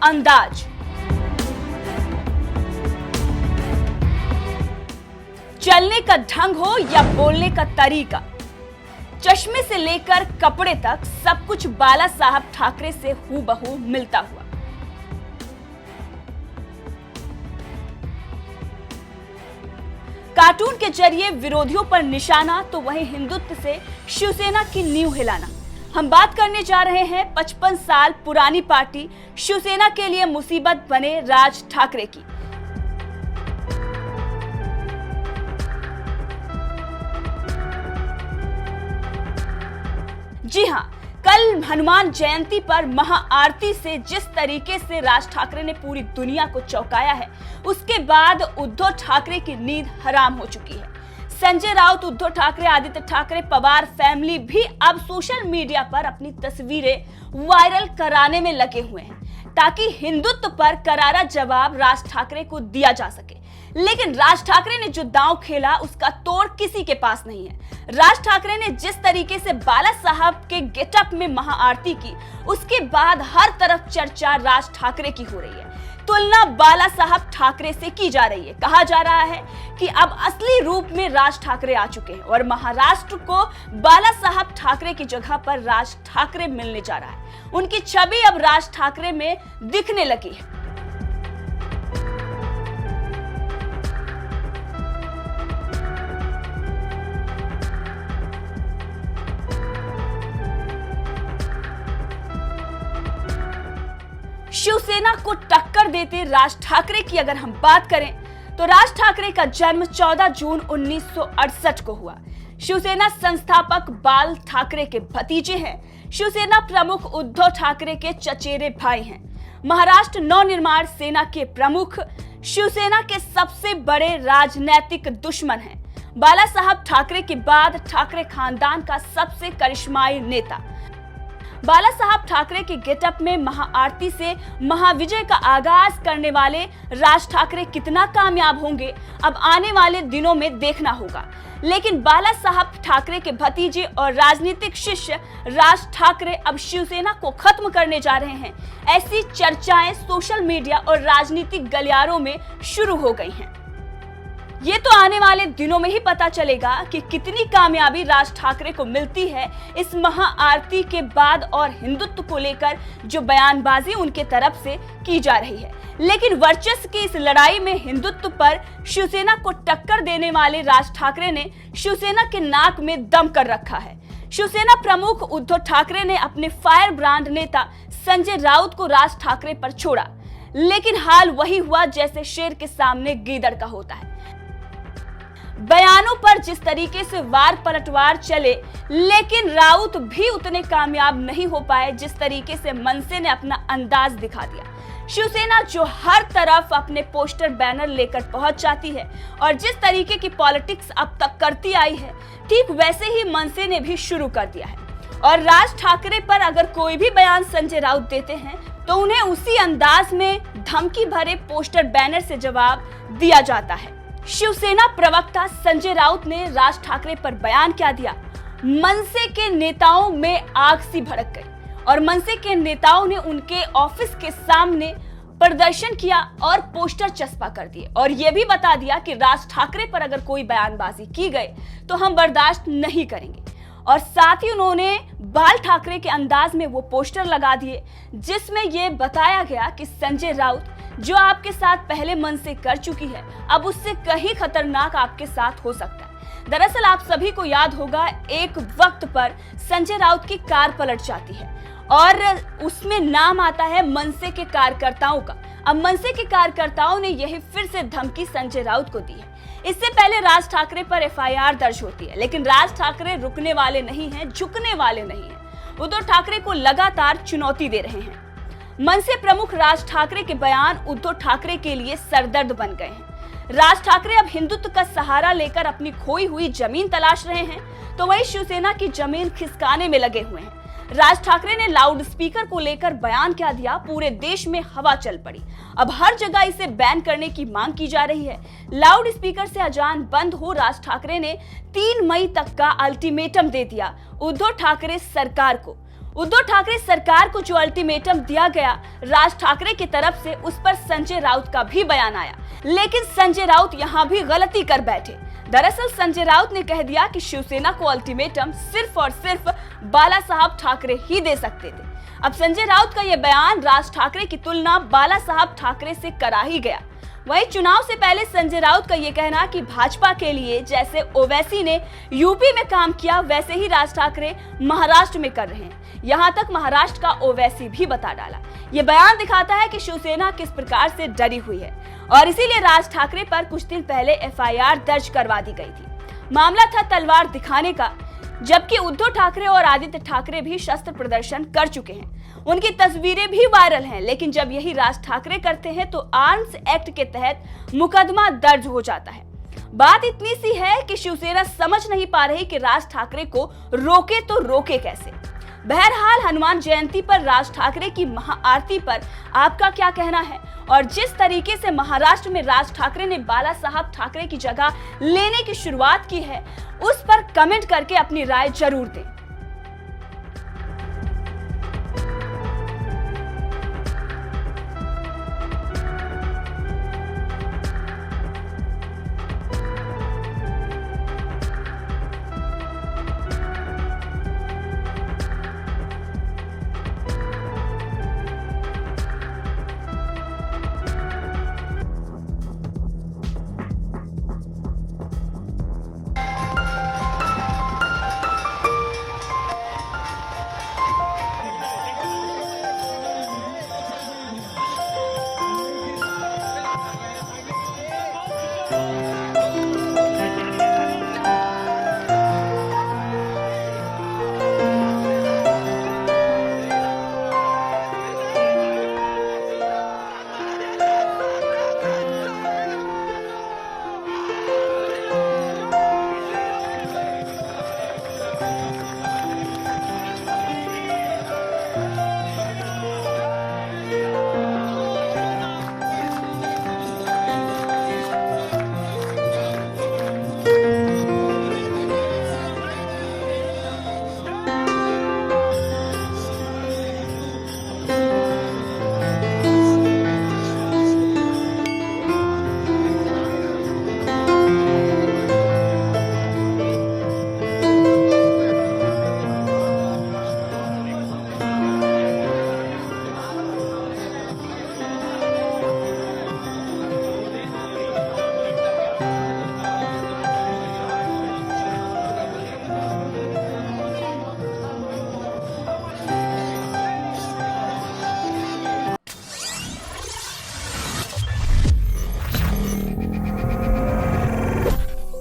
अंदाज, चलने का ढंग हो या बोलने का तरीका, चश्मे से लेकर कपड़े तक सब कुछ बाला साहब ठाकरे से हूबहू मिलता हुआ। कार्टून के जरिए विरोधियों पर निशाना तो वहीं हिंदुत्व से शिवसेना की नींव हिलाना। हम बात करने जा रहे हैं 55 साल पुरानी पार्टी शिवसेना के लिए मुसीबत बने राज ठाकरे की। जी हां, कल हनुमान जयंती पर महाआरती से जिस तरीके से राज ठाकरे ने पूरी दुनिया को चौंकाया है, उसके बाद उद्धव ठाकरे की नींद हराम हो चुकी है। संजय राउत, उद्धव ठाकरे, आदित्य ठाकरे, पवार फैमिली भी अब सोशल मीडिया पर अपनी तस्वीरें वायरल कराने में लगे हुए हैं ताकि हिंदुत्व पर करारा जवाब राज ठाकरे को दिया जा सके। लेकिन राज ठाकरे ने जो दांव खेला उसका तोड़ किसी के पास नहीं है। राज ठाकरे ने जिस तरीके से बाला साहब के गेटअप में महाआरती की, उसके बाद हर तरफ चर्चा राज ठाकरे की हो रही है। तुलना बाला साहब ठाकरे से की जा रही है। कहा जा रहा है कि अब असली रूप में राज ठाकरे आ चुके हैं और महाराष्ट्र को बाला साहब ठाकरे की जगह पर राज ठाकरे मिलने जा रहा है। उनकी छवि अब राज ठाकरे में दिखने लगी है। शिवसेना को टक्कर देते राज ठाकरे की अगर हम बात करें तो राज ठाकरे का जन्म 14 जून 1968 को हुआ। शिवसेना संस्थापक बाल ठाकरे के भतीजे हैं। शिवसेना प्रमुख उद्धव ठाकरे के चचेरे भाई हैं। महाराष्ट्र नवनिर्माण सेना के प्रमुख शिवसेना के सबसे बड़े राजनीतिक दुश्मन हैं। बाला साहब ठाकरे के बाद ठाकरे खानदान का सबसे करिश्माई नेता। बाला साहब ठाकरे के गेटअप में महाआरती से महाविजय का आगाज करने वाले राज ठाकरे कितना कामयाब होंगे, अब आने वाले दिनों में देखना होगा। लेकिन बाला साहब ठाकरे के भतीजे और राजनीतिक शिष्य राज ठाकरे अब शिवसेना को खत्म करने जा रहे हैं, ऐसी चर्चाएं सोशल मीडिया और राजनीतिक गलियारों में शुरू हो गई हैं। ये तो आने वाले दिनों में ही पता चलेगा कि कितनी कामयाबी राज ठाकरे को मिलती है इस महाआरती के बाद और हिंदुत्व को लेकर जो बयानबाजी उनके तरफ से की जा रही है। लेकिन वर्चस्व की इस लड़ाई में हिंदुत्व पर शिवसेना को टक्कर देने वाले राज ठाकरे ने शिवसेना के नाक में दम कर रखा है। शिवसेना प्रमुख उद्धव ठाकरे ने अपने फायर ब्रांड नेता संजय राउत को राज ठाकरे पर छोड़ा, लेकिन हाल वही हुआ जैसे शेर के सामने गीदड़ का होता है। बयानों पर जिस तरीके से वार पलटवार चले, लेकिन राउत भी उतने कामयाब नहीं हो पाए जिस तरीके से मनसे ने अपना अंदाज दिखा दिया। शिवसेना जो हर तरफ अपने पोस्टर बैनर लेकर पहुंच जाती है और जिस तरीके की पॉलिटिक्स अब तक करती आई है, ठीक वैसे ही मनसे ने भी शुरू कर दिया है। और राज ठाकरे पर अगर कोई भी बयान संजय राउत देते हैं तो उन्हें उसी अंदाज में धमकी भरे पोस्टर बैनर से जवाब दिया जाता है। शिवसेना प्रवक्ता संजय राउत ने राज ठाकरे पर बयान क्या दिया? मनसे के नेताओं में आग सी भड़क गई और मनसे के नेताओं ने उनके ऑफिस के सामने प्रदर्शन किया और पोस्टर चस्पा कर दिए और यह भी बता दिया कि राज ठाकरे पर अगर कोई बयानबाजी की गई तो हम बर्दाश्त नहीं करेंगे। और साथ ही उन्होंने बाल ठाकरे के अंदाज में वो पोस्टर लगा दिए जिसमें यह बताया गया कि संजय राउत जो आपके साथ पहले मन से कर चुकी है, अब उससे कहीं खतरनाक आपके साथ हो सकता है। दरअसल आप सभी को याद होगा, एक वक्त पर संजय राउत की कार पलट जाती है और उसमें नाम आता है मनसे के कार्यकर्ताओं का। अब मनसे के कार्यकर्ताओं ने यही फिर से धमकी संजय राउत को दी है। इससे पहले राज ठाकरे पर एफआईआर दर्ज होती है, लेकिन राज ठाकरे रुकने वाले नहीं हैं, झुकने वाले नहीं हैं। उद्धव ठाकरे को लगातार चुनौती दे रहे हैं। मनसे प्रमुख राज ठाकरे के बयान उद्धव ठाकरे के लिए सरदर्द बन गए हैं। राज ठाकरे अब हिंदुत्व का सहारा लेकर अपनी खोई हुई जमीन तलाश रहे हैं, तो वही शिवसेना की जमीन खिसकाने में लगे हुए हैं। राज ठाकरे ने लाउड स्पीकर को लेकर बयान क्या दिया, पूरे देश में हवा चल पड़ी। अब हर जगह इसे बैन करने की मांग की जा रही है। लाउड स्पीकर से अजान बंद हो, राज ठाकरे ने 3 मई तक का अल्टीमेटम दे दिया उद्धव ठाकरे सरकार को। उद्धव ठाकरे सरकार को जो अल्टीमेटम दिया गया राज ठाकरे की तरफ से, उस पर संजय राउत का भी बयान आया, लेकिन संजय राउत यहां भी गलती कर बैठे। दरअसल संजय राउत ने कह दिया कि शिवसेना को अल्टीमेटम सिर्फ और सिर्फ बाला साहब ठाकरे ही दे सकते थे। अब संजय राउत का यह बयान राज ठाकरे की तुलना बाला साहब ठाकरे से करा ही गया। वहीं चुनाव से पहले संजय राउत का यह कहना कि भाजपा के लिए जैसे ओवैसी ने यूपी में काम किया वैसे ही राज ठाकरे महाराष्ट्र में कर रहे हैं, यहां तक महाराष्ट्र का ओवैसी भी बता डाला। ये बयान दिखाता है कि शिवसेना किस प्रकार से डरी हुई है और इसीलिए राज ठाकरे पर कुछ दिन पहले एफआईआर दर्ज करवा दी गई थी। मामला था तलवार दिखाने का, जबकि उद्धव ठाकरे और आदित्य ठाकरे भी शस्त्र प्रदर्शन कर चुके हैं, उनकी तस्वीरें भी वायरल हैं। लेकिन जब यही राज ठाकरे करते हैं तो आर्म्स एक्ट के तहत मुकदमा दर्ज हो जाता है। बात इतनी सी है कि शिवसेना समझ नहीं पा रही कि राज ठाकरे को रोके तो रोके कैसे। बहरहाल हनुमान जयंती पर राज ठाकरे की महाआरती पर आपका क्या कहना है? और जिस तरीके से महाराष्ट्र में राज ठाकरे ने बाला साहब ठाकरे की जगह लेने की शुरुआत की है, उस पर कमेंट करके अपनी राय जरूर दें।